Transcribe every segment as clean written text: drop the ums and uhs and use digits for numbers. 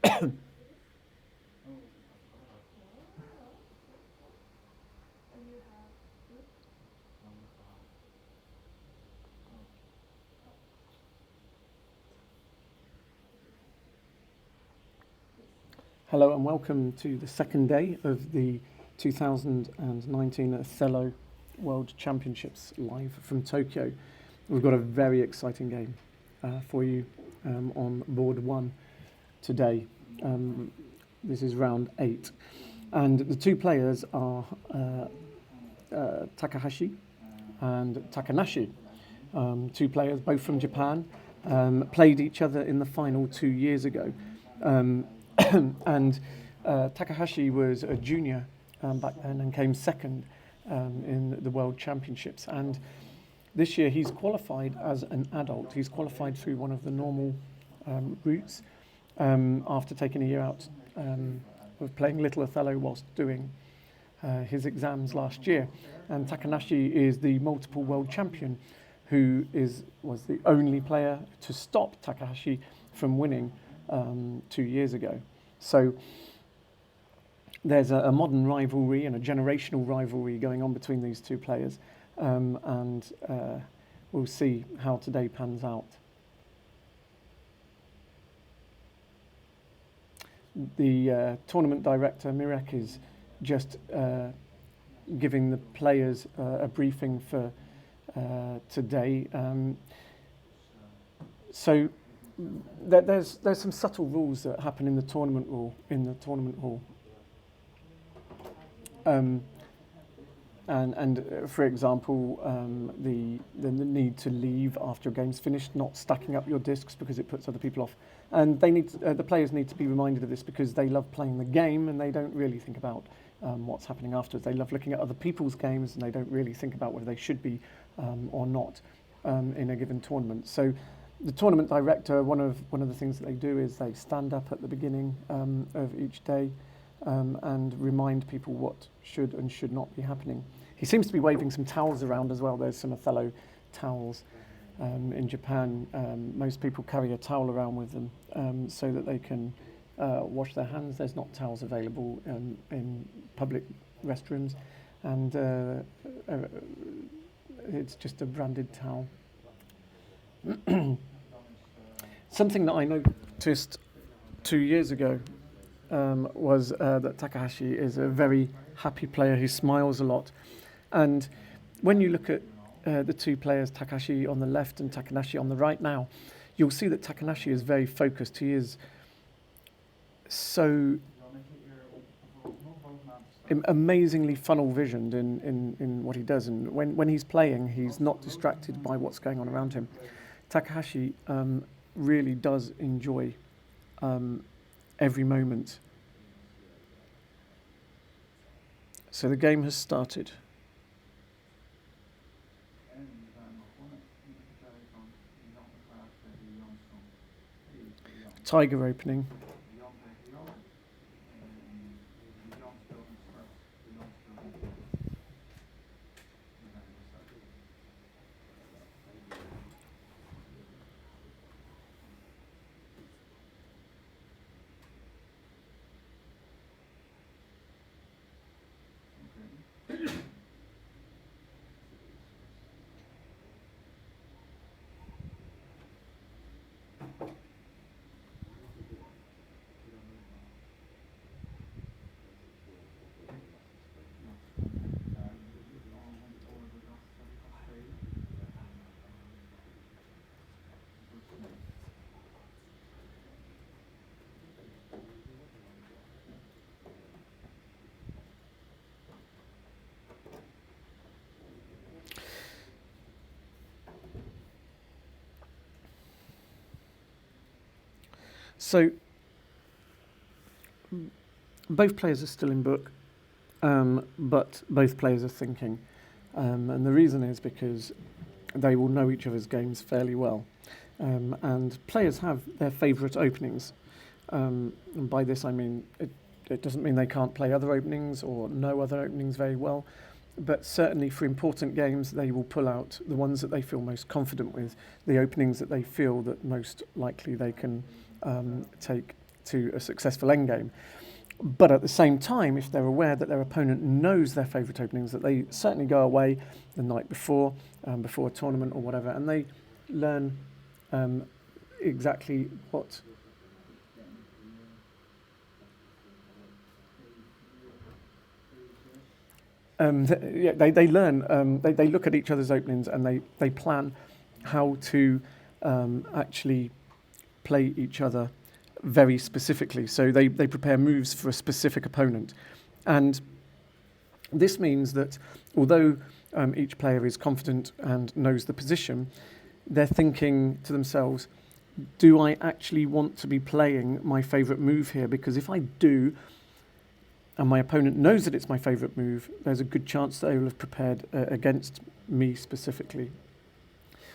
Hello and welcome to the second day of the 2019 Othello World Championships live from Tokyo. We've got a very exciting game for you on board one today. This is round 8 and the two players are Takahashi and Takanashi, two players both from Japan, played each other in the final 2 years ago. And Takahashi was a junior back then and came second in the World Championships. And this year he's qualified as an adult. He's qualified through one of the normal routes after taking a year out of playing Little Othello whilst doing his exams last year. And Takanashi is the multiple world champion who was the only player to stop Takahashi from winning 2 years ago. So there's a modern rivalry and a generational rivalry going on between these two players, and we'll see how today pans out. The tournament director, Mirek, is just giving the players a briefing for today. So there's some subtle rules that happen in the tournament hall. And for example, the need to leave after a game's finished, not stacking up your discs because it puts other people off. And the players need to be reminded of this because they love playing the game and they don't really think about what's happening afterwards. They love looking at other people's games and they don't really think about whether they should be or not in a given tournament. So the tournament director, one of the things that they do is they stand up at the beginning of each day and remind people what should and should not be happening. He seems to be waving some towels around as well. There's some Othello towels in Japan. Most people carry a towel around with them so that they can wash their hands. There's not towels available in public restrooms, and it's just a branded towel. Something that I noticed 2 years ago was that Takahashi is a very happy player. He smiles a lot, and when you look at the two players, Takahashi on the left and Takanashi on the right now, you'll see that Takanashi is very focused. He is so amazingly funnel visioned in what he does, and when he's playing, he's not distracted by what's going on around him. Takahashi really does enjoy every moment. So the game has started. Tiger opening. So both players are still in book, but both players are thinking, and the reason is because they will know each other's games fairly well, and players have their favourite openings, and by this I mean it doesn't mean they can't play other openings or know other openings very well, but certainly for important games they will pull out the ones that they feel most confident with, the openings that they feel that most likely they can take to a successful endgame. But at the same time, if they're aware that their opponent knows their favourite openings, that they certainly go away the night before, before a tournament or whatever, and they learn exactly what they learn. They look at each other's openings and they plan how to actually play each other very specifically. So they prepare moves for a specific opponent. And this means that although each player is confident and knows the position, they're thinking to themselves, do I actually want to be playing my favourite move here? Because if I do, and my opponent knows that it's my favourite move, there's a good chance that they will have prepared against me specifically.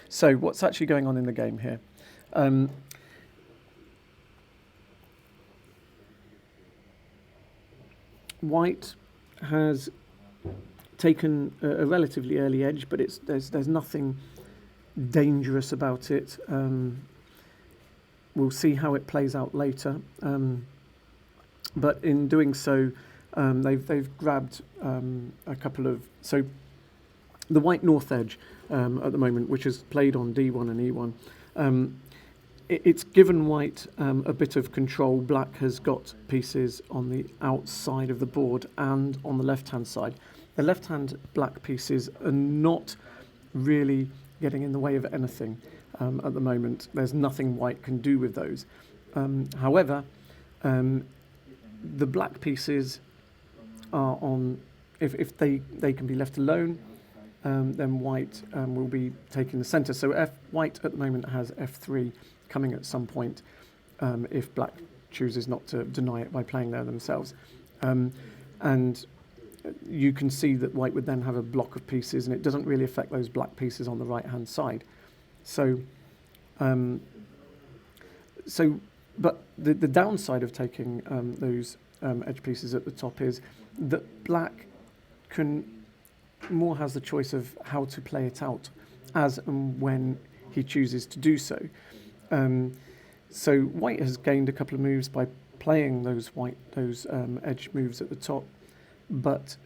So what's actually going on in the game here? White has taken a relatively early edge, but there's nothing dangerous about it. We'll see how it plays out later. But in doing so, they've grabbed a couple of... So the white north edge at the moment, which is played on D1 and E1, it's given white a bit of control. Black has got pieces on the outside of the board and on the left-hand side. The left-hand black pieces are not really getting in the way of anything at the moment. There's nothing white can do with those. However, the black pieces are on, if they can be left alone, then white will be taking the centre. So white at the moment has F3 coming at some point if black chooses not to deny it by playing there themselves. And you can see that white would then have a block of pieces, and it doesn't really affect those black pieces on the right-hand side. So, but the downside of taking those edge pieces at the top is that black has the choice of how to play it out as and when he chooses to do so. So white has gained a couple of moves by playing those edge moves at the top, but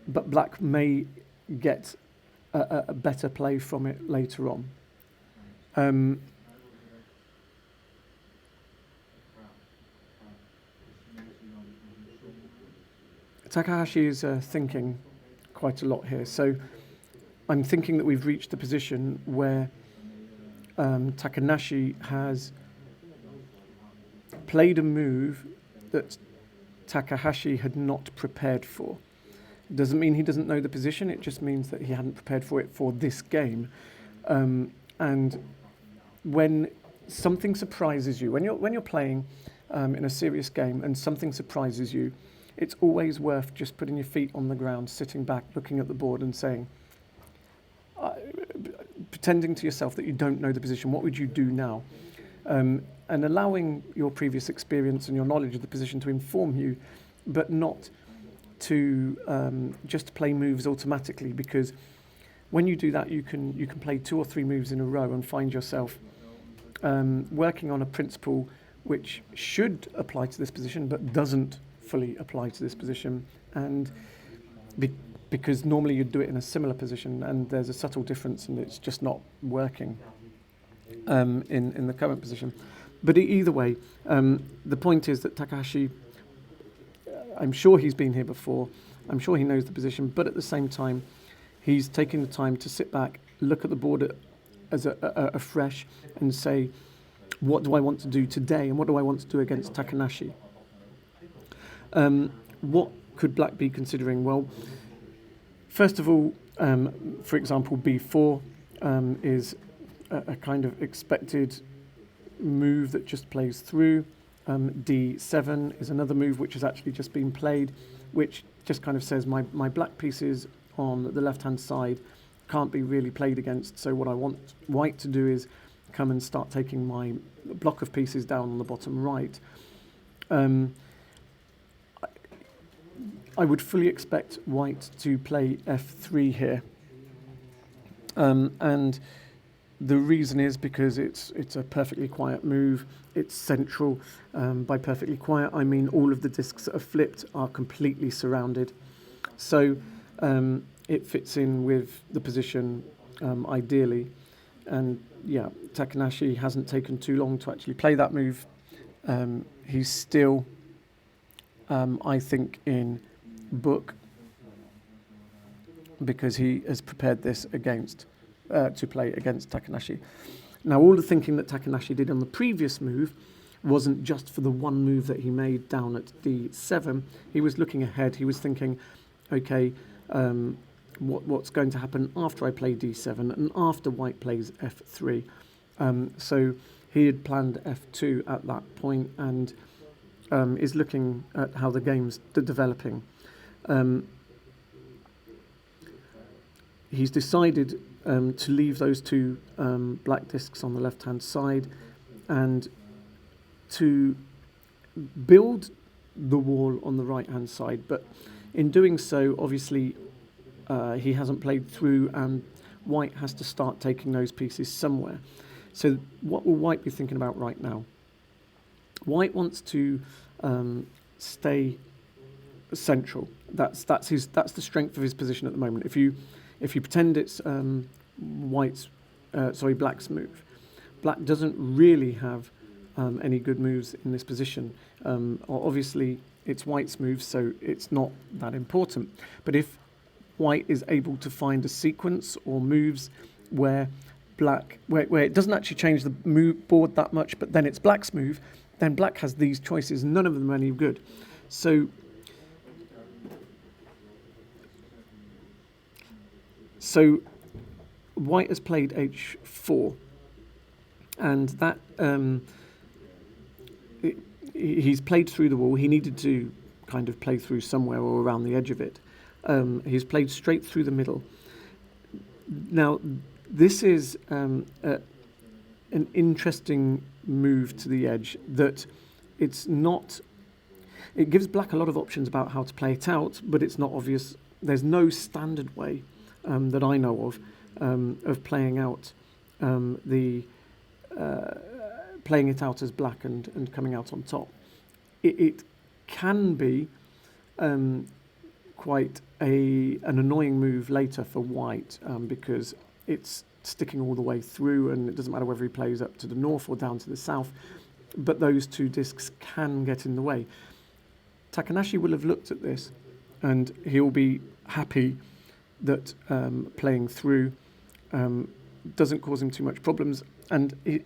black may get a better play from it later on. Takahashi is thinking quite a lot here. So I'm thinking that we've reached the position where Takanashi has played a move that Takahashi had not prepared for. It doesn't mean he doesn't know the position, it just means that he hadn't prepared for it for this game. And when something surprises you, when you're playing in a serious game and something surprises you, it's always worth just putting your feet on the ground, sitting back, looking at the board and saying, pretending to yourself that you don't know the position, what would you do now? And allowing your previous experience and your knowledge of the position to inform you, but not to just play moves automatically, because when you do that, you can play 2 or 3 moves in a row and find yourself working on a principle which should apply to this position, but doesn't fully apply to this position, and because normally you'd do it in a similar position, and there's a subtle difference, and it's just not working in the current position. But either way, the point is that Takahashi, I'm sure he's been here before, I'm sure he knows the position, but at the same time, he's taking the time to sit back, look at the board as a fresh, and say, what do I want to do today, and what do I want to do against Takanashi? What could black be considering? Well, first of all, for example, B4 is a kind of expected move that just plays through. D7 is another move which has actually just been played, which just kind of says my black pieces on the left-hand side can't be really played against, so what I want white to do is come and start taking my block of pieces down on the bottom right. I would fully expect white to play F3 here. And The reason is because it's a perfectly quiet move. It's central. By perfectly quiet, I mean all of the discs that are flipped are completely surrounded. So it fits in with the position ideally. And yeah, Takanashi hasn't taken too long to actually play that move. He's still, I think, in book because he has prepared this to play against Takanashi. Now, all the thinking that Takanashi did on the previous move wasn't just for the one move that he made down at d7. He was looking ahead. He was thinking, okay, what's going to happen after I play d7 and after white plays f3. So he had planned f2 at that point and is looking at how the game's developing. He's decided to leave those two black discs on the left-hand side and to build the wall on the right-hand side. But in doing so, obviously, he hasn't played through and white has to start taking those pieces somewhere. So what will white be thinking about right now? White wants to stay central. That's the strength of his position at the moment. If you pretend it's black's move, black doesn't really have any good moves in this position. Obviously, it's white's move, so it's not that important. But if white is able to find a sequence or moves where it doesn't actually change the board that much, but then it's black's move, then black has these choices. None of them are any good. So white has played h4, and that he's played through the wall. He needed to kind of play through somewhere or around the edge of it. He's played straight through the middle. Now, this is an interesting move to the edge that it's not. It gives black a lot of options about how to play it out, but it's not obvious. There's no standard way that I know of playing out playing it out as black and coming out on top. It can be quite an annoying move later for white because it's sticking all the way through, and it doesn't matter whether he plays up to the north or down to the south, but those two discs can get in the way. Takanashi will have looked at this and he'll be happy that playing through doesn't cause him too much problems, and it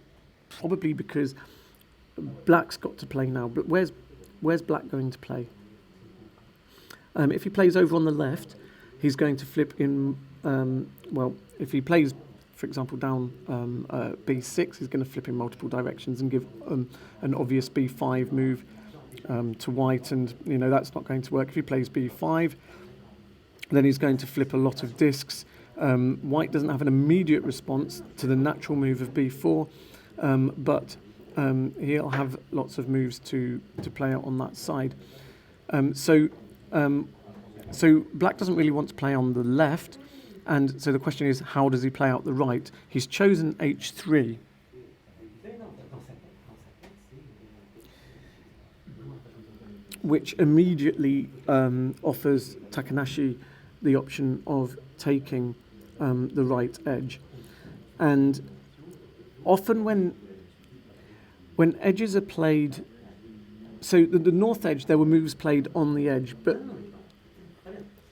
probably because black's got to play now. But where's black going to play? If he plays over on the left, he's going to flip in. If he plays, for example, down b6, he's going to flip in multiple directions and give an obvious b5 move to white, and that's not going to work. If he plays b5, then he's going to flip a lot of discs. White doesn't have an immediate response to the natural move of b4, but he'll have lots of moves to play out on that side. So black doesn't really want to play on the left, and so the question is, how does he play out the right? He's chosen h3. Which immediately offers Takanashi the option of taking the right edge. And often when edges are played, so the north edge, there were moves played on the edge, but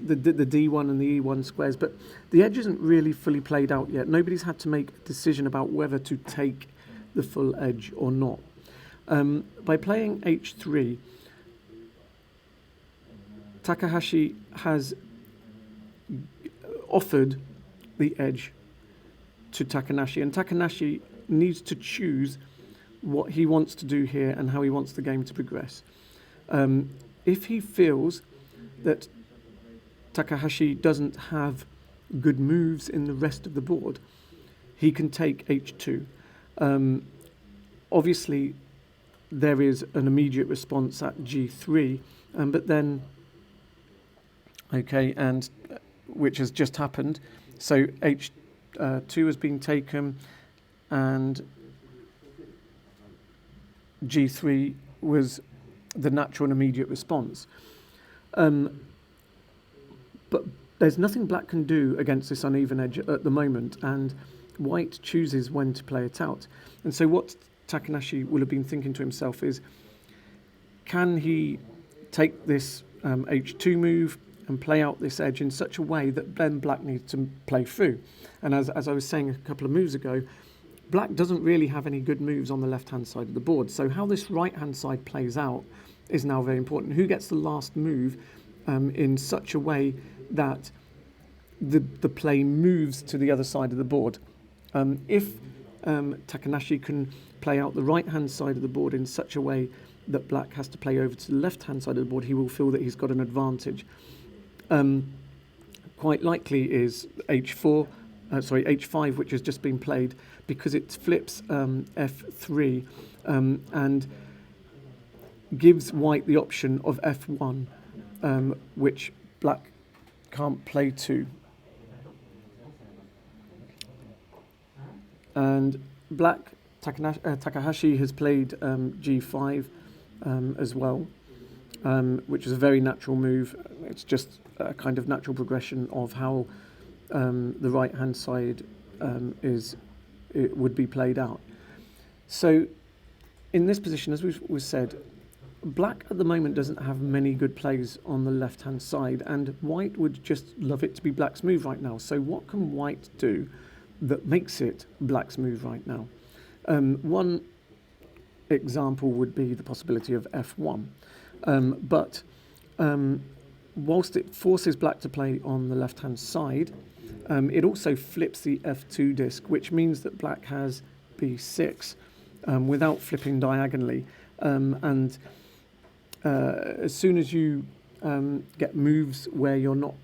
the D1 and the E1 squares, but the edge isn't really fully played out yet. Nobody's had to make a decision about whether to take the full edge or not. By playing h3, Takahashi has offered the edge to Takanashi, and Takanashi needs to choose what he wants to do here and how he wants the game to progress. If he feels that Takahashi doesn't have good moves in the rest of the board, he can take h2. Obviously, there is an immediate response at g3, but then which has just happened. So h2 has been taken, and G3 was the natural and immediate response. But there's nothing black can do against this uneven edge at the moment, and white chooses when to play it out. And so what Takanashi will have been thinking to himself is, can he take this H2 move and play out this edge in such a way that then black needs to play through? And as I was saying a couple of moves ago, black doesn't really have any good moves on the left-hand side of the board. So how this right-hand side plays out is now very important. Who gets the last move in such a way that the play moves to the other side of the board? If Takanashi can play out the right-hand side of the board in such a way that black has to play over to the left-hand side of the board, he will feel that he's got an advantage. Quite likely is H5, which has just been played, because it flips F3 and gives white the option of F1, which black can't play to. And black, Takahashi has played G5 as well, which is a very natural move. It's just a kind of natural progression of how the right-hand side would be played out. So in this position, as we've said, black at the moment doesn't have many good plays on the left-hand side, and white would just love it to be black's move right now. So what can white do that makes it black's move right now? One example would be the possibility of F1, but whilst it forces black to play on the left-hand side, it also flips the F2 disc, which means that black has B6 without flipping diagonally. And as soon as you get moves where you're not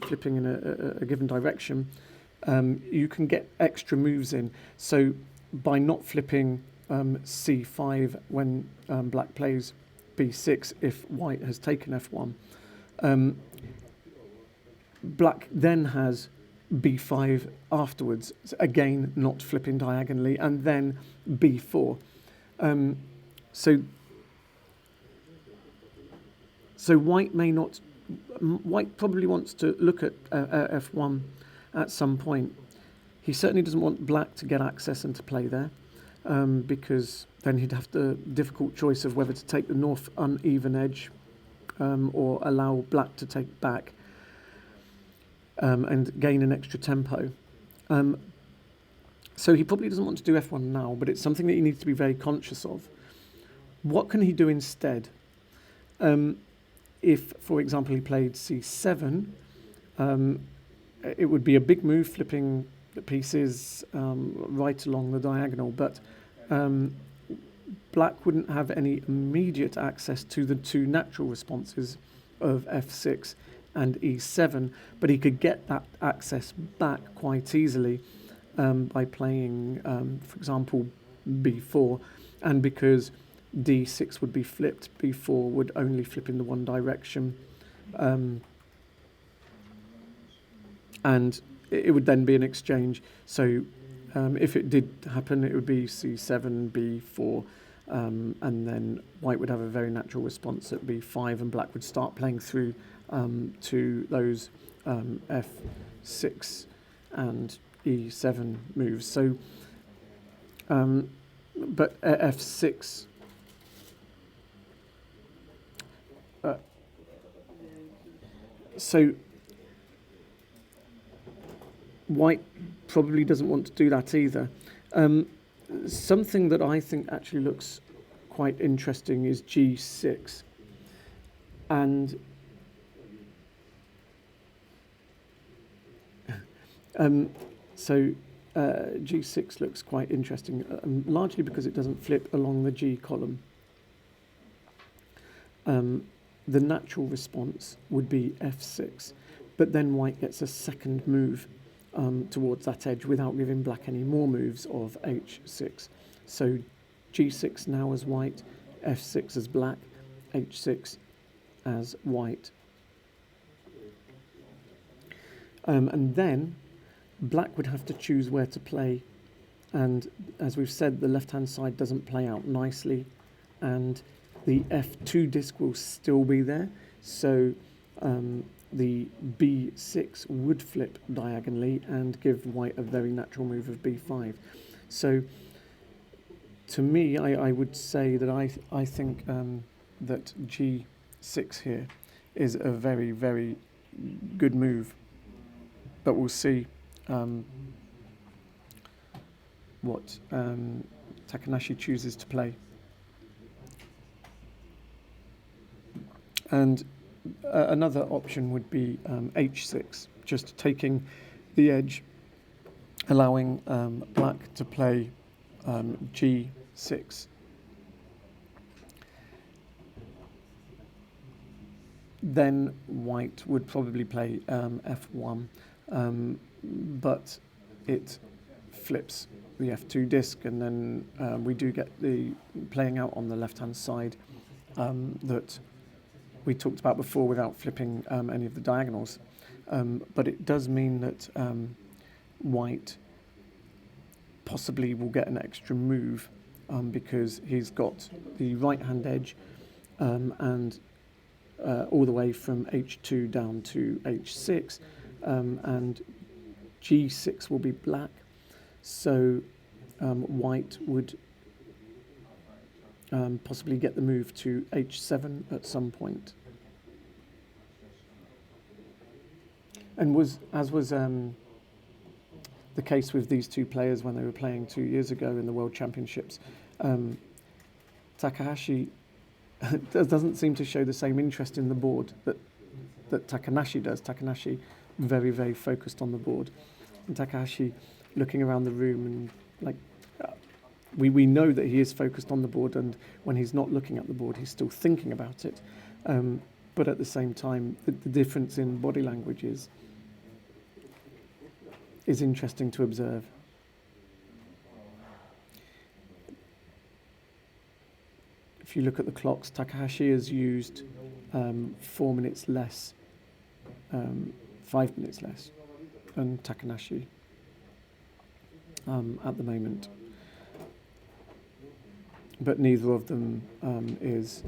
flipping in a given direction, you can get extra moves in. So by not flipping C5 when black plays B6, if white has taken F1, black then has B5 afterwards, again not flipping diagonally, and then B4. So white may not. White probably wants to look at F1 at some point. He certainly doesn't want black to get access and to play there, because then he'd have the difficult choice of whether to take the north uneven edge or allow black to take back and gain an extra tempo. So he probably doesn't want to do F1 now, but it's something that he needs to be very conscious of. What can he do instead? If, for example, he played C7, it would be a big move, flipping the pieces right along the diagonal, but black wouldn't have any immediate access to the two natural responses of F6 and E7, but he could get that access back quite easily by playing, for example, B4, and because D6 would be flipped, B4 would only flip in the one direction, and it would then be an exchange. So if it did happen, it would be C7, B4, and then white would have a very natural response at B5, and black would start playing through to those F6 and E7 moves. So, but F6. So white probably doesn't want to do that either. Something that I think actually looks quite interesting is G6. And so G6 looks quite interesting, largely because it doesn't flip along the G column. The natural response would be F6, but then white gets a second move towards that edge without giving black any more moves of H6. So G6 now as white, F6 as black, H6 as white. And then black would have to choose where to play And as we've said, the left-hand side doesn't play out nicely, and the F2 disc will still be there. So the B6 would flip diagonally and give white a very natural move of B5. So to me, I would say that I think that G6 here is a very, very good move. But we'll see what Takanashi chooses to play. And another option would be H6, just taking the edge, allowing black to play G6. Then white would probably play F1, but it flips the F2 disc, and then we do get the playing out on the left-hand side that we talked about before without flipping any of the diagonals. But it does mean that white possibly will get an extra move because he's got the right-hand edge and all the way from H2 down to H6, and G6 will be black, so white would possibly get the move to H7 at some point. And as was the case with these two players when they were playing 2 years ago in the World Championships, Takahashi doesn't seem to show the same interest in the board that Takanashi does. Takanashi very, very focused on the board, and Takahashi looking around the room and like we know that he is focused on the board, and when he's not looking at the board he's still thinking about it, but at the same time the difference in body language is interesting to observe. If you look at the clocks, Takahashi has used 4 minutes less, 5 minutes less than Takanashi at the moment. But neither of them is,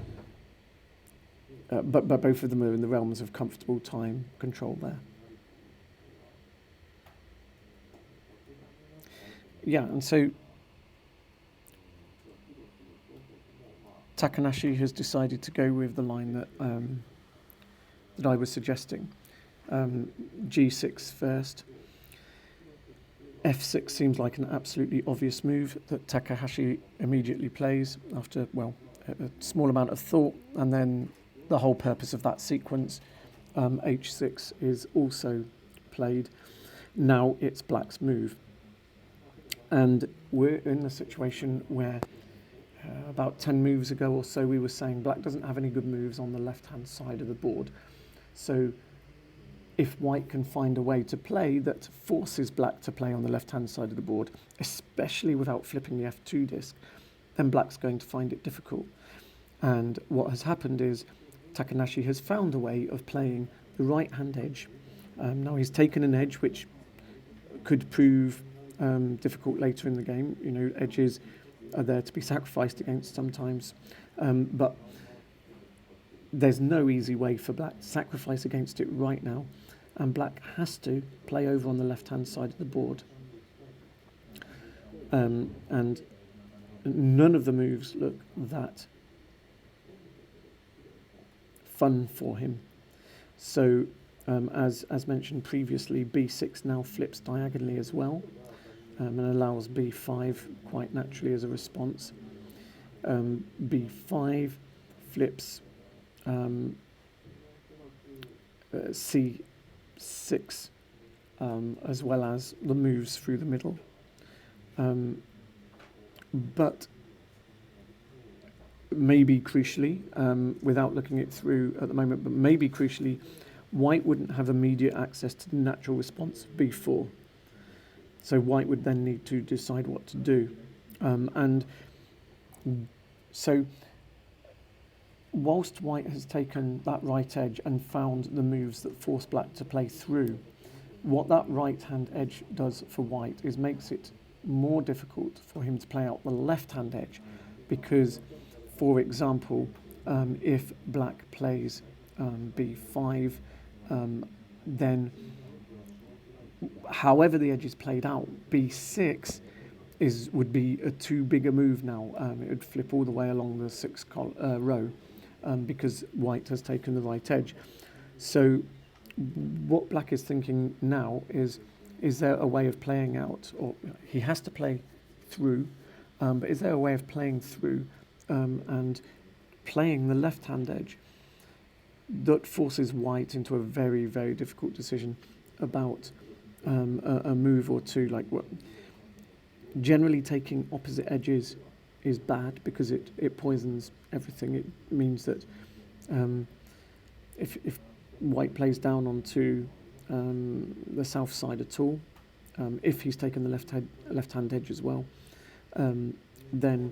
but both of them are in the realms of comfortable time control there. Yeah, and so Takanashi has decided to go with the line that that I was suggesting. G6 first. F6 seems like an absolutely obvious move that Takahashi immediately plays after, well, a small amount of thought, and then the whole purpose of that sequence, H6, is also played. Now it's black's move. And we're in a situation where about 10 moves ago or so we were saying black doesn't have any good moves on the left-hand side of the board. So if white can find a way to play that forces black to play on the left-hand side of the board, especially without flipping the F2 disc, then black's going to find it difficult. And what has happened is Takanashi has found a way of playing the right-hand edge. Now he's taken an edge which could prove difficult later in the game. You know, edges are there to be sacrificed against sometimes, but there's no easy way for black to sacrifice against it right now, and black has to play over on the left-hand side of the board. And none of the moves look that fun for him. So as mentioned previously, B6 now flips diagonally as well, and allows B5 quite naturally as a response. B5 flips C6 as well as the moves through the middle. But maybe crucially, without looking it through at the moment, but maybe crucially, white wouldn't have immediate access to the natural response of B4. So white would then need to decide what to do. And so whilst white has taken that right edge and found the moves that force black to play through, what that right-hand edge does for white is makes it more difficult for him to play out the left-hand edge, because, for example, if black plays b5, then however the edge is played out, b6 would be a too big a move now. It would flip all the way along the sixth row, because white has taken the right edge. So what black is thinking now is there a way of playing out, or he has to play through, but is there a way of playing through and playing the left-hand edge that forces white into a very, very difficult decision about a move or two? Like, what generally taking opposite edges is bad because it poisons everything. It means that if white plays down onto the south side at all, if he's taken the left-hand edge as well, then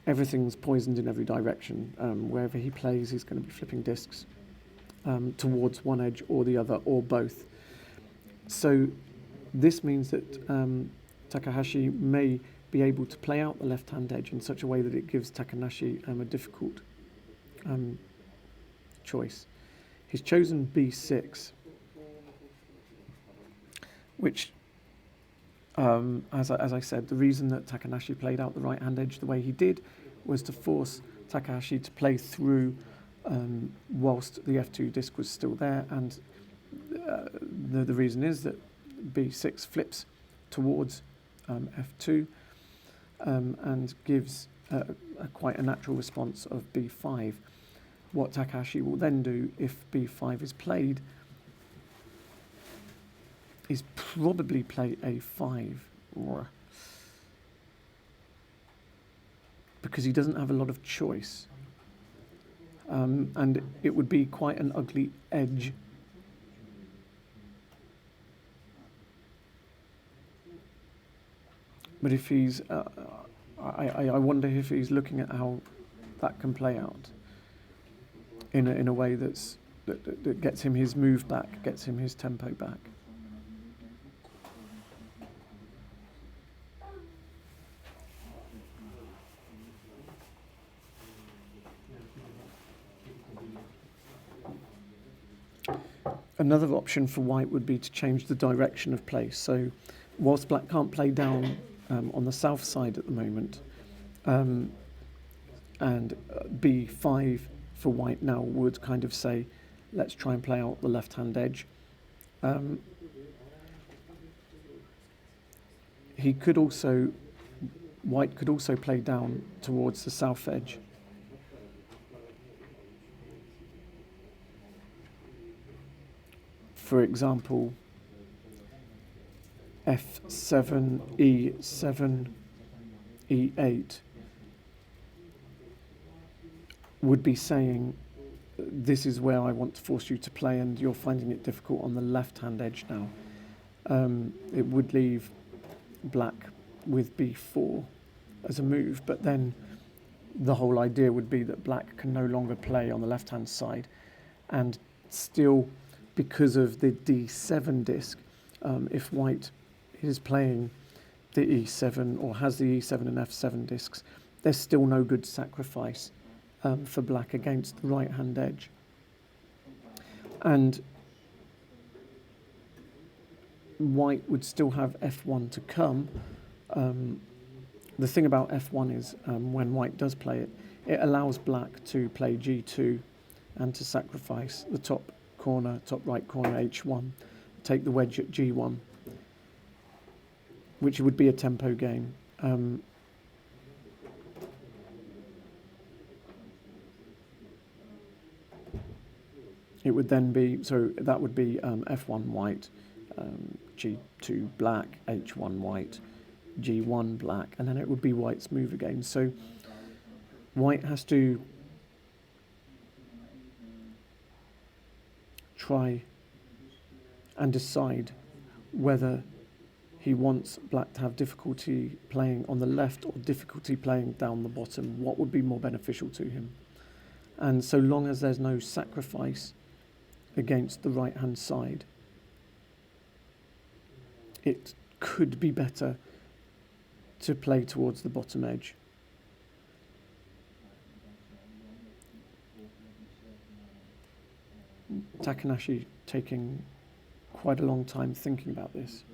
everything's poisoned in every direction. Wherever he plays, he's going to be flipping discs towards one edge or the other, or both. So this means that Takahashi may be able to play out the left-hand edge in such a way that it gives Takanashi a difficult choice. He's chosen b6, which, as I said, the reason that Takanashi played out the right-hand edge the way he did was to force Takahashi to play through whilst the f2 disc was still there, and the reason is that b6 flips towards f2 and gives quite a natural response of b5. What Takahashi will then do if b5 is played is probably play a5, because he doesn't have a lot of choice, and it would be quite an ugly edge. But if he's, I wonder if he's looking at how that can play out in a way that gets him his move back, gets him his tempo back. Another option for white would be to change the direction of play. So whilst black can't play down on the south side at the moment, and b5 for white now would kind of say, let's try and play out the left-hand edge. White could also play down towards the south edge. For example, f7, e7, e8 would be saying, this is where I want to force you to play, and you're finding it difficult on the left-hand edge now. It would leave black with b4 as a move, but then the whole idea would be that black can no longer play on the left-hand side, and still, because of the d7 disc, if white is playing the e7 or has the e7 and f7 discs, there's still no good sacrifice for black against the right-hand edge. And white would still have f1 to come. The thing about f1 is when white does play it, it allows black to play g2 and to sacrifice the top right corner h1, take the wedge at g1, which would be a tempo game. It would then be, so that would be f1 white, g2 black, h1 white, g1 black, and then it would be white's move again. So white has to try and decide whether he wants black to have difficulty playing on the left or difficulty playing down the bottom. What would be more beneficial to him? And so long as there's no sacrifice against the right-hand side, it could be better to play towards the bottom edge. Takanashi taking quite a long time thinking about this.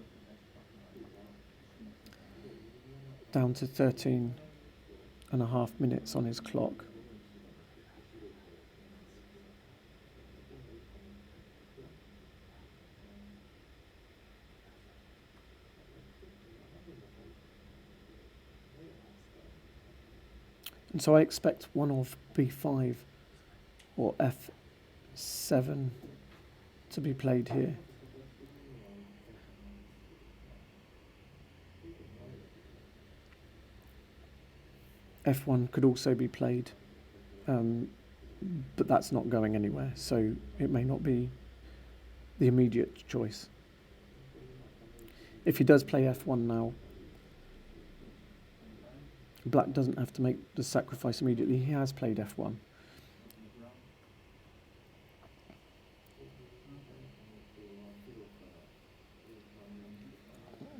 Down to 13.5 minutes on his clock. And so I expect one of b5 or f7 to be played here. f1 could also be played, but that's not going anywhere, so it may not be the immediate choice. If he does play f1 now, black doesn't have to make the sacrifice immediately. He has played f1.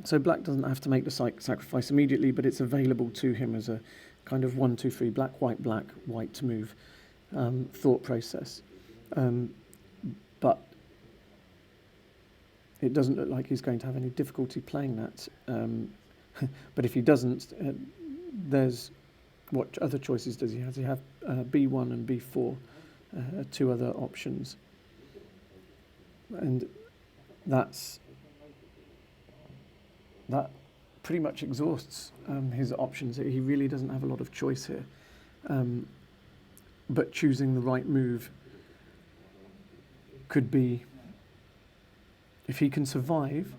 So black doesn't have to make the sacrifice immediately, but it's available to him as a kind of 1, 2, 3, black, white to move thought process. But it doesn't look like he's going to have any difficulty playing that. But if he doesn't, there's what other choices does he have? Does he have b1 and b4, two other options? And that pretty much exhausts his options. He really doesn't have a lot of choice here. But choosing the right move could be, if he can survive,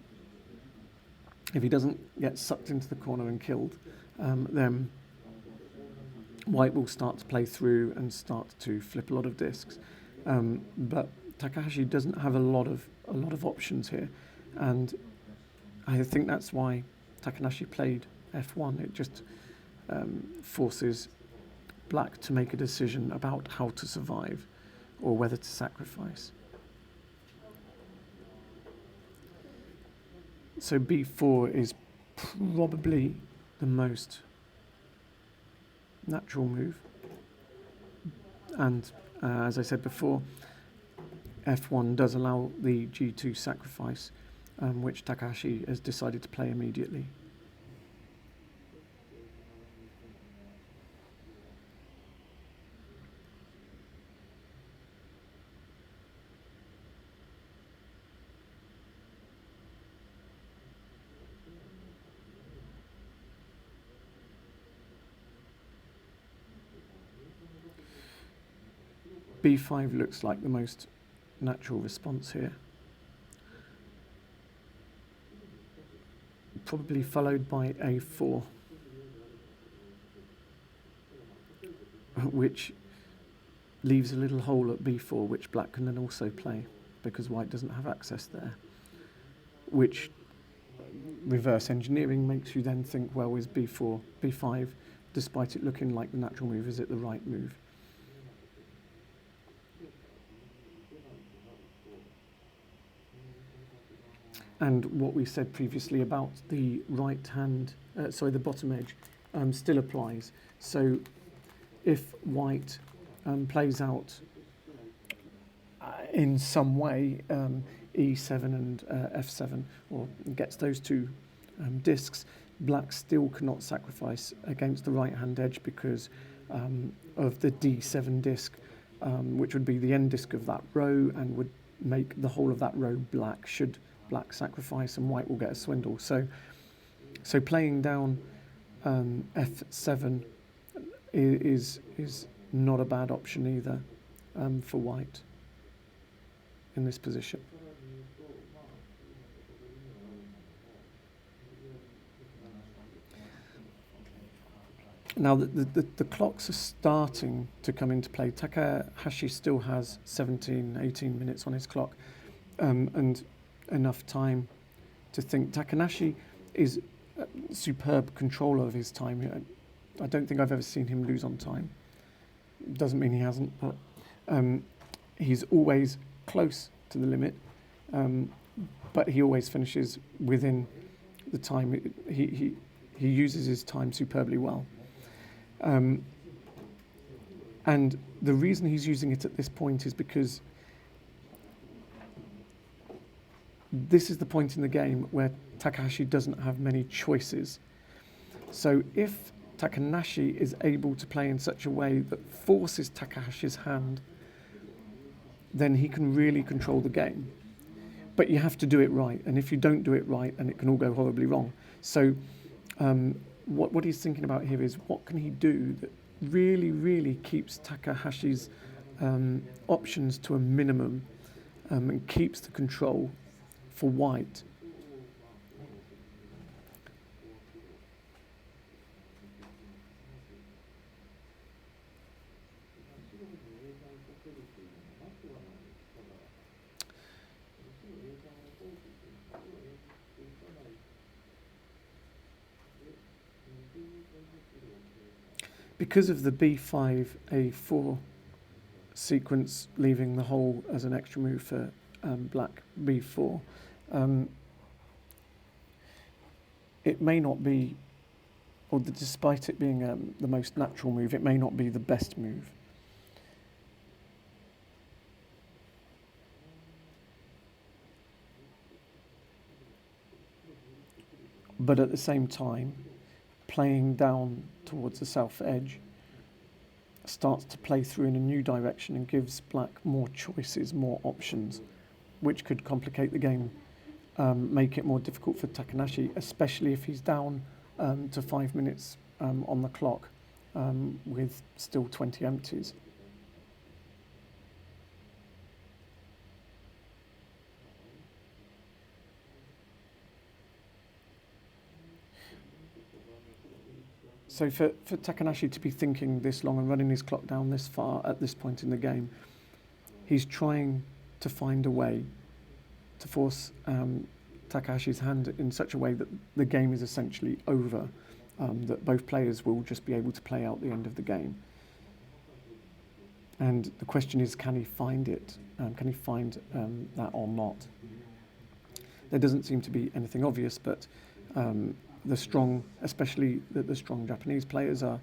if he doesn't get sucked into the corner and killed, then white will start to play through and start to flip a lot of discs. But Takahashi doesn't have a lot of options here, and I think that's why Takanashi played f1. It just forces black to make a decision about how to survive or whether to sacrifice. So b4 is probably the most natural move. And as I said before, f1 does allow the g2 sacrifice, which Takahashi has decided to play immediately. b5 looks like the most natural response here. Probably followed by a4, which leaves a little hole at b4, which black can then also play, because white doesn't have access there, which reverse engineering makes you then think, well, is b4, b5, despite it looking like the natural move, is it the right move? And what we said previously about the the bottom edge, still applies. So if white plays out in some way e7 and f7, or gets those two discs, black still cannot sacrifice against the right-hand edge because of the d7 disc, which would be the end disc of that row and would make the whole of that row black should black sacrifice, and white will get a swindle. So playing down f7 is not a bad option either for white in this position. Now the clocks are starting to come into play. Takahashi still has 17, 18 minutes on his clock, and enough time to think. Takanashi is a superb controller of his time. I don't think I've ever seen him lose on time. Doesn't mean he hasn't, but he's always close to the limit, but he always finishes within the time. He he uses his time superbly well. And the reason he's using it at this point is because this is the point in the game where Takahashi doesn't have many choices. So if Takanashi is able to play in such a way that forces Takahashi's hand, then he can really control the game. But you have to do it right, and if you don't do it right, then it can all go horribly wrong. So what he's thinking about here is, what can he do that really keeps Takahashi's options to a minimum, and keeps the control for white. Because of the b5, a4 sequence, leaving the hole as an extra move for black b4, it may not be, or despite it being the most natural move, it may not be the best move. But at the same time, playing down towards the south edge starts to play through in a new direction and gives black more choices, more options, which could complicate the game, make it more difficult for Takanashi, especially if he's down to 5 minutes on the clock with still 20 empties. So for Takanashi to be thinking this long and running his clock down this far at this point in the game, he's trying to find a way to force Takahashi's hand in such a way that the game is essentially over, that both players will just be able to play out the end of the game. And the question is, can he find it? Can he find that or not? There doesn't seem to be anything obvious, but the strong, especially the strong Japanese players are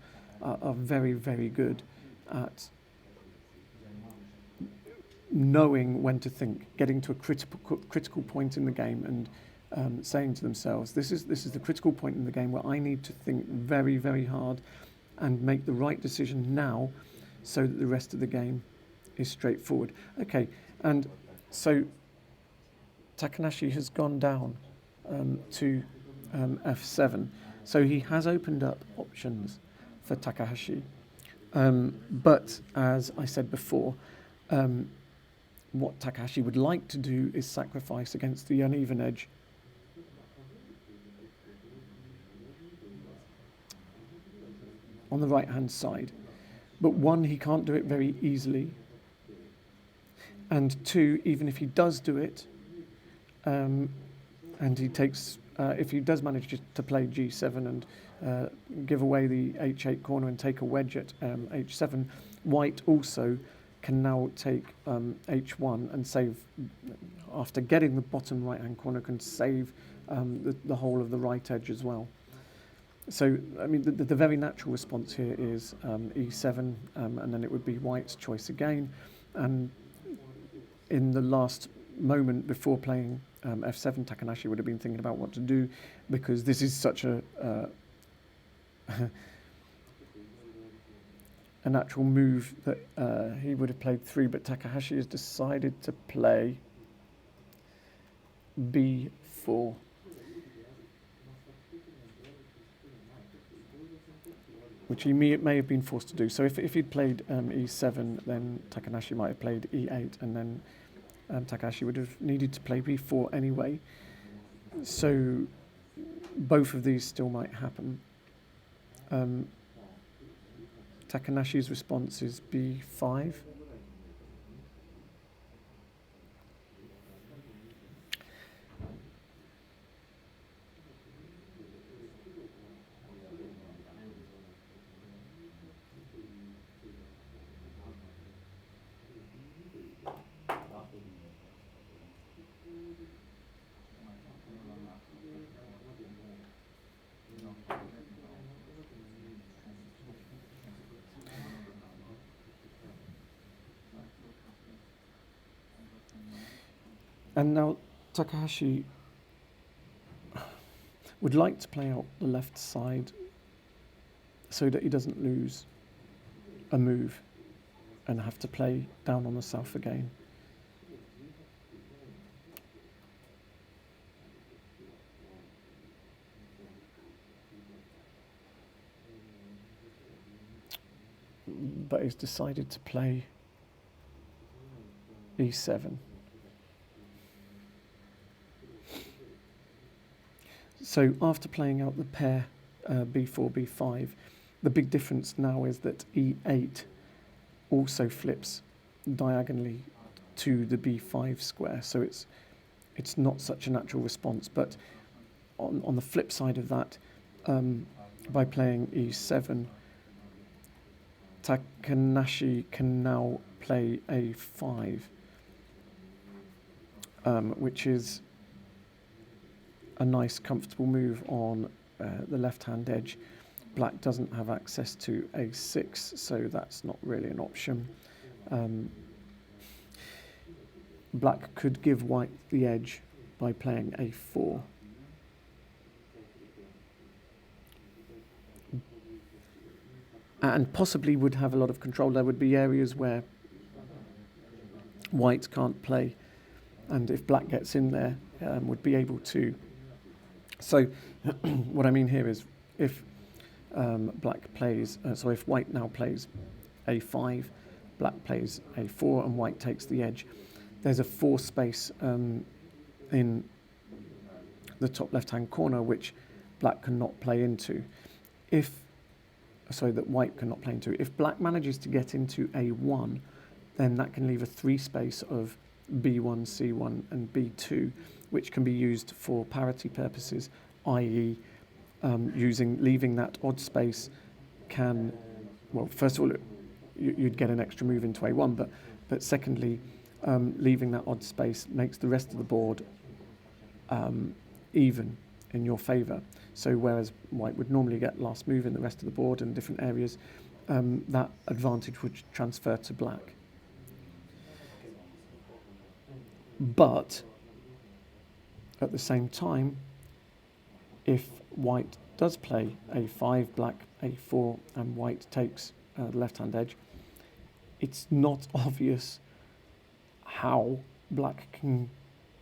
very good at knowing when to think, getting to a critical point in the game, and saying to themselves, this is the critical point in the game where I need to think very hard and make the right decision now, so that the rest of the game is straightforward. Okay, and so Takanashi has gone down to f7, so he has opened up options for Takahashi, but as I said before, what Takahashi would like to do is sacrifice against the uneven edge. On the right hand side, but one, he can't do it very easily, and two, even if he does do it, and he takes if he does manage to play g7 and give away the h8 corner and take a wedge at h7, white also can now take h1 and save, after getting the bottom right hand corner, can save the whole of the right edge as well. So, I mean, the very natural response here is e7, and then it would be white's choice again. And in the last moment before playing f7, Takanashi would have been thinking about what to do, because this is such a natural move that he would have played through, but Takahashi has decided to play b4. Which he may have been forced to do. So if he'd played e7, then Takanashi might have played e8, and then Takahashi would have needed to play b4 anyway. So both of these still might happen. Takanashi's response is b5. And now Takahashi would like to play out the left side so that he doesn't lose a move and have to play down on the south again. But he's decided to play e7. So after playing out the pair b4, b5, the big difference now is that e8 also flips diagonally to the b5 square, so it's not such a natural response. But on the flip side of that, by playing e7, Takanashi can now play a5, which is a nice comfortable move on the left-hand edge. Black doesn't have access to a6, so that's not really an option. Black could give white the edge by playing a4. And possibly would have a lot of control. There would be areas where white can't play, and if black gets in there, would be able to. So what I mean here is if black plays, so if white now plays a5, black plays a4, and white takes the edge, there's a 4 space in the top left-hand corner which black cannot play into. That white cannot play into. If black manages to get into a1, then that can leave a 3 space of b1, c1 and b2, which can be used for parity purposes, i.e. leaving that odd space can, well, first of all, you'd get an extra move into a1, but secondly, leaving that odd space makes the rest of the board even in your favour. So whereas white would normally get last move in the rest of the board in different areas, that advantage would transfer to black. But at the same time, if white does play a5, black a4, and white takes the left-hand edge, it's not obvious how black can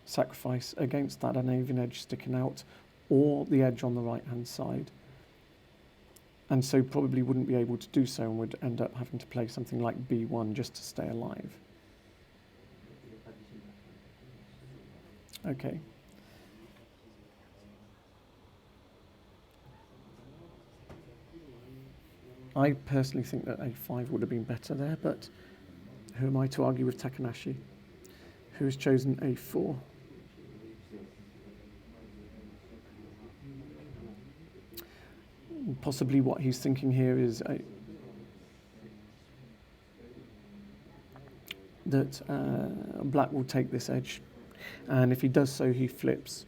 sacrifice against that uneven edge sticking out or the edge on the right-hand side, and so probably wouldn't be able to do so and would end up having to play something like b1 just to stay alive. Okay. I personally think that a5 would have been better there, but who am I to argue with Takanashi, who has chosen a4? Possibly what he's thinking here is that black will take this edge, and if he does so, he flips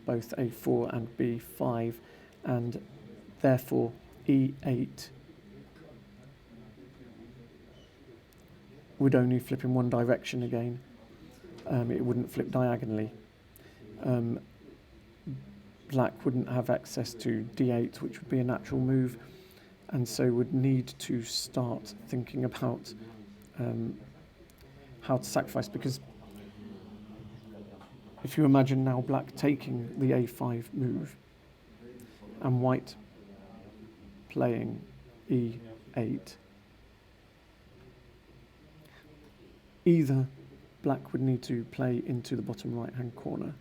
both a4 and b5, and therefore e8 would only flip in one direction again. It wouldn't flip diagonally. Black wouldn't have access to d8, which would be a natural move, and so would need to start thinking about how to sacrifice, because if you imagine now black taking the a5 move and white playing e8, either black would need to play into the bottom right-hand corner,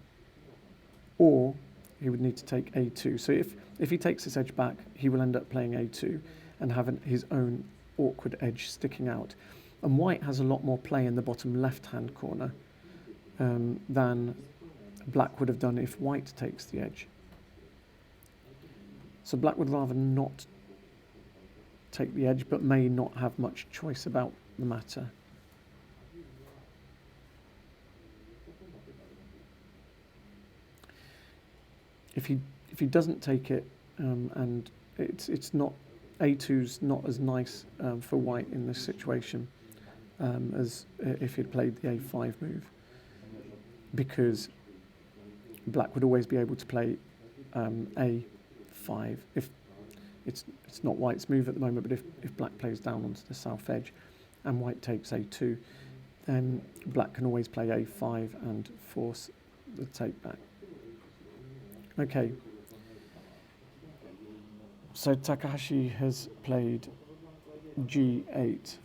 or he would need to take a2. So if he takes this edge back, he will end up playing a2 and having his own awkward edge sticking out. And white has a lot more play in the bottom left-hand corner than black would have done if white takes the edge. So black would rather not take the edge, but may not have much choice about the matter. If he doesn't take it, and it's not, a2's not as nice for white in this situation as if he'd played the a5 move. because black would always be able to play a5 if it's not white's move at the moment, but if black plays down onto the south edge and white takes a2, then black can always play a5 and force the take back. Okay, so Takahashi has played g8,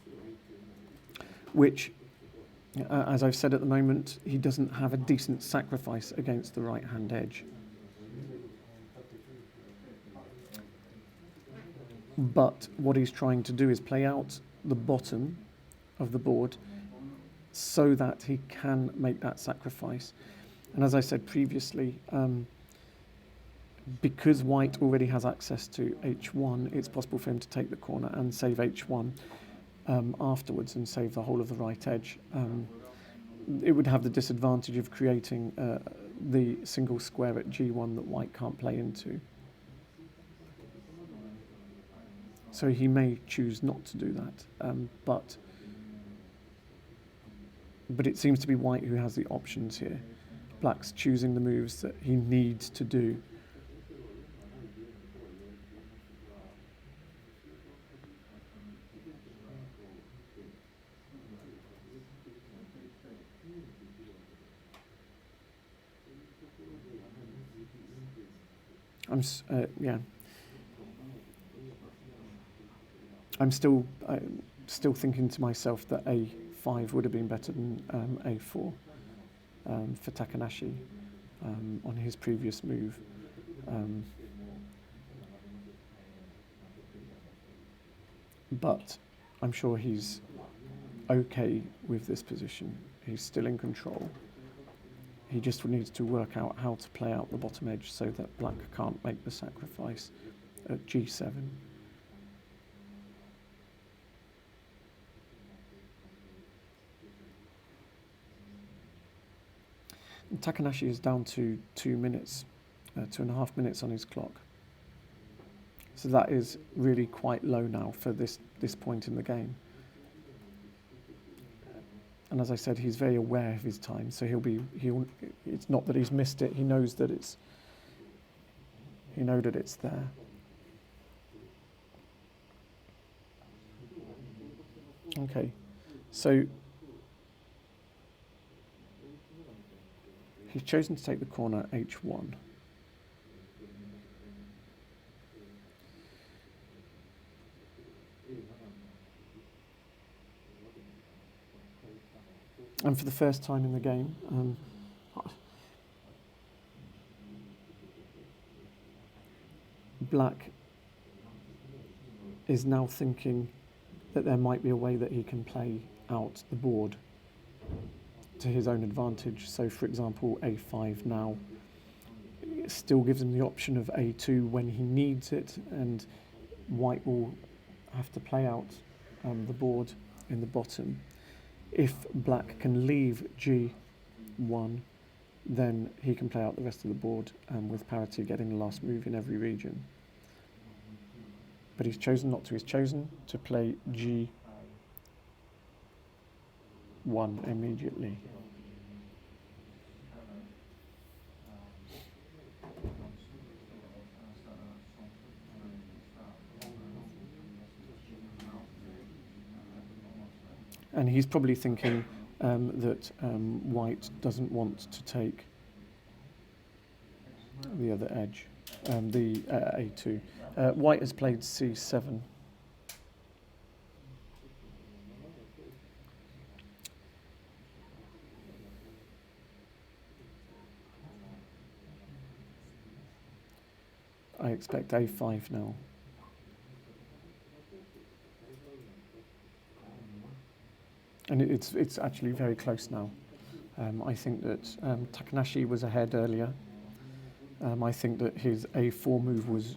which, as I've said at the moment, he doesn't have a decent sacrifice against the right-hand edge. But what he's trying to do is play out the bottom of the board so that he can make that sacrifice. And as I said previously, because white already has access to h1, it's possible for him to take the corner and save h1 afterwards and save the whole of the right edge. It would have the disadvantage of creating the single square at g1 that white can't play into. So he may choose not to do that, but it seems to be white who has the options here. Black's choosing the moves that he needs to do. I'm still thinking to myself that a5 would have been better than a4 for Takanashi on his previous move. But I'm sure he's okay with this position. He's still in control. He just needs to work out how to play out the bottom edge so that black can't make the sacrifice at g7. And Takanashi is down to 2 minutes, 2.5 minutes on his clock. So that is really quite low now for this point in the game. And as I said, he's very aware of his time, so it's not that he's missed it, he knows that it's there. Okay, so he's chosen to take the corner h1. And for the first time in the game, black is now thinking that there might be a way that he can play out the board to his own advantage. So, for example, a5 now still gives him the option of a2 when he needs it, and white will have to play out the board in the bottom. If black can leave g1, then he can play out the rest of the board with parity getting the last move in every region. But he's chosen not to. He's chosen to play g1 immediately. And he's probably thinking that white doesn't want to take the other edge, the a2. White has played c7. I expect a5 now. And it's actually very close now. I think that Takanashi was ahead earlier. I think that his a4 move was,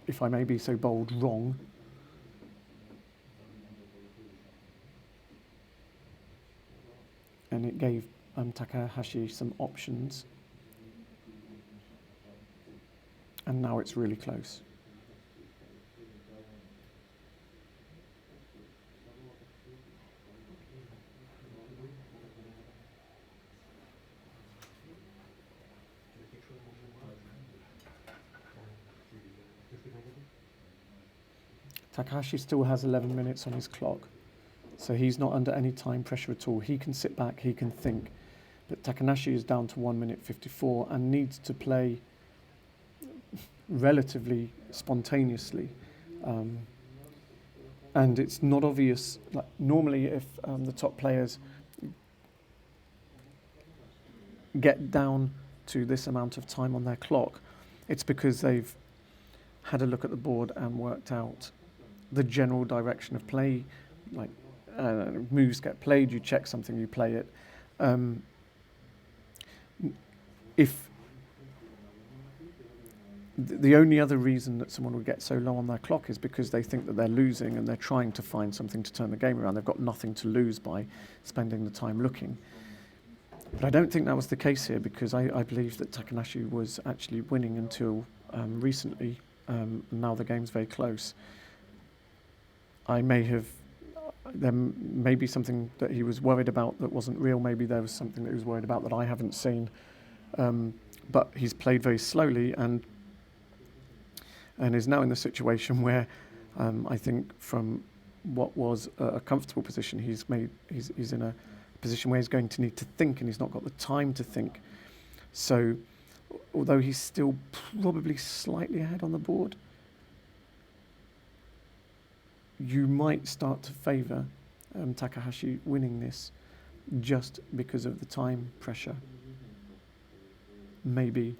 if I may be so bold, wrong. And it gave Takahashi some options. And now it's really close. Takahashi still has 11 minutes on his clock, so he's not under any time pressure at all. He can sit back, he can think, but Takanashi is down to 1 minute 54 and needs to play relatively spontaneously. And it's not obvious. Like normally, if the top players get down to this amount of time on their clock, it's because they've had a look at the board and worked out the general direction of play. Like moves get played, you check something, you play it. If the only other reason that someone would get so low on their clock is because they think that they're losing and they're trying to find something to turn the game around. They've got nothing to lose by spending the time looking. But I don't think that was the case here, because I believe that Takanashi was actually winning until recently. Now the game's very close. There may be something that he was worried about that wasn't real. Maybe there was something that he was worried about that I haven't seen. But he's played very slowly and is now in the situation where I think from what was a comfortable position, he's in a position where he's going to need to think, and he's not got the time to think. So although he's still probably slightly ahead on the board, you might start to favour Takahashi winning this just because of the time pressure. Maybe.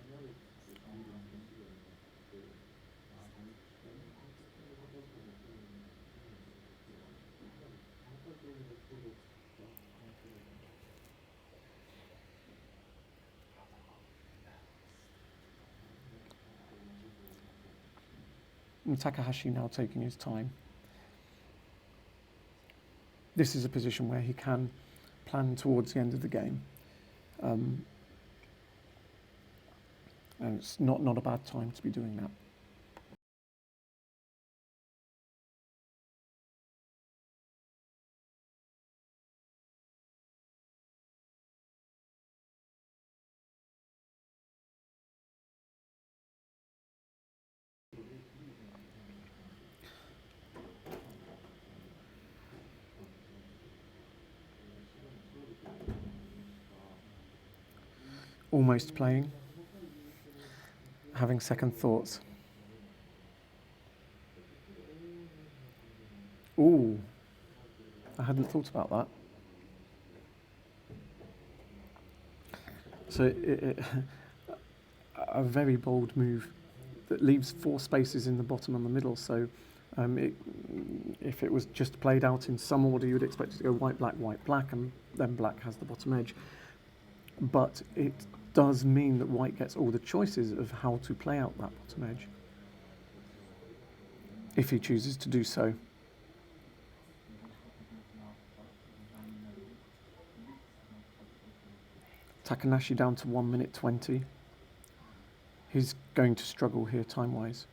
And Takahashi now taking his time. This is a position where he can plan towards the end of the game. And it's not a bad time to be doing that. Almost playing, having second thoughts. Ooh, I hadn't thought about that. So a very bold move that leaves 4 spaces in the bottom and the middle. So if it was just played out in some order, you would expect it to go white, black, and then black has the bottom edge. But it does mean that white gets all the choices of how to play out that bottom edge, if he chooses to do so. Takanashi down to 1 minute 20. He's going to struggle here time-wise.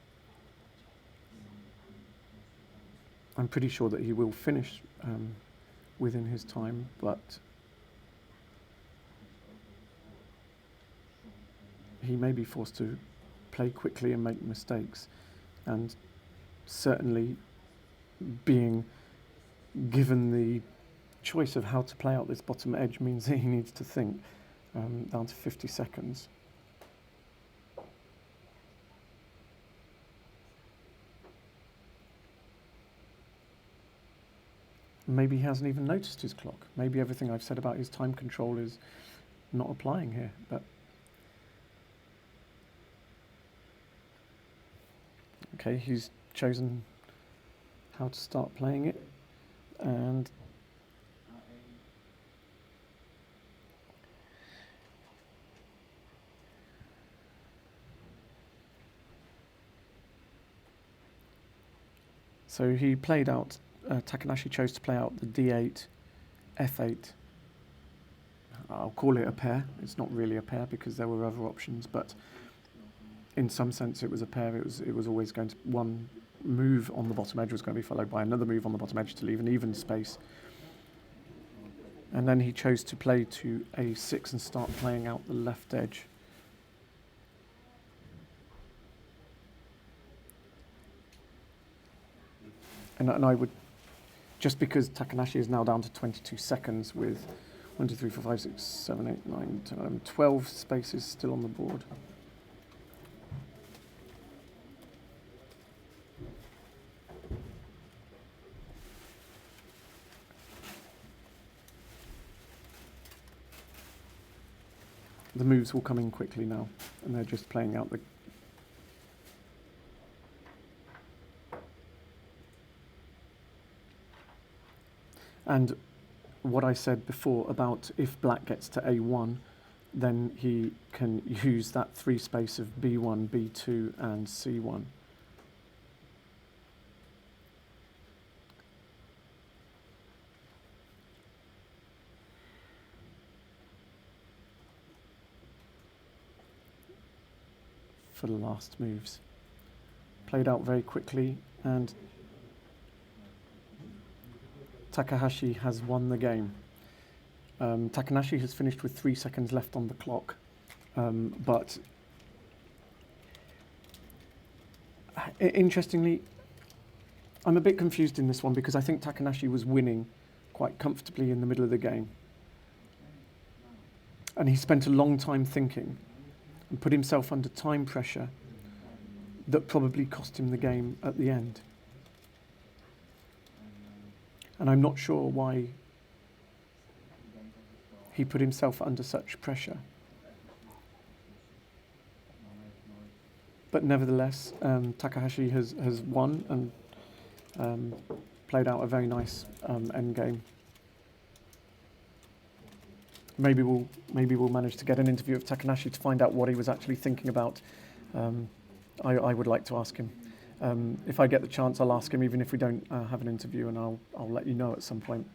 I'm pretty sure that he will finish within his time, but he may be forced to play quickly and make mistakes. And certainly being given the choice of how to play out this bottom edge means that he needs to think. Down to 50 seconds. Maybe he hasn't even noticed his clock. Maybe everything I've said about his time control is not applying here. But okay, he's chosen how to start playing it, and so he played out, Takanashi chose to play out the D8, F8. I'll call it a pair. It's not really a pair because there were other options, but in some sense it was a pair. It was always going to, one move on the bottom edge was going to be followed by another move on the bottom edge to leave an even space. And then he chose to play to A6 and start playing out the left edge. And I would, just because Takanashi is now down to 22 seconds with 1, 2, 3, 4, 5, 6, 7, 8, 9, 10, 11, 12 spaces still on the board. The moves will come in quickly now, and they're just playing out the... And what I said before about if black gets to A1, then he can use that 3 space of B1, B2 and C1. For the last moves. Played out very quickly, and Takahashi has won the game. Takanashi has finished with 3 seconds left on the clock, but interestingly, I'm a bit confused in this one because I think Takanashi was winning quite comfortably in the middle of the game. And he spent a long time thinking and put himself under time pressure that probably cost him the game at the end. And I'm not sure why he put himself under such pressure. But nevertheless, Takahashi has won and played out a very nice endgame. Maybe we'll manage to get an interview of Takanashi to find out what he was actually thinking about. I would like to ask him. If I get the chance, I'll ask him, even if we don't have an interview, and I'll let you know at some point.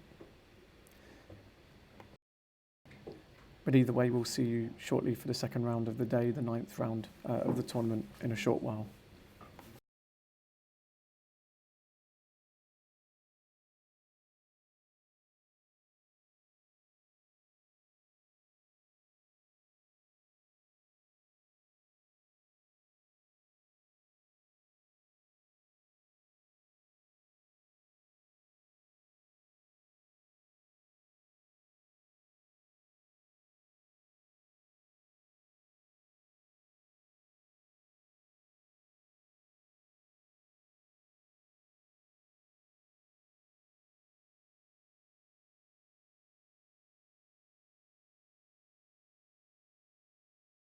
But either way, we'll see you shortly for the second round of the day, the 9th round of the tournament in a short while.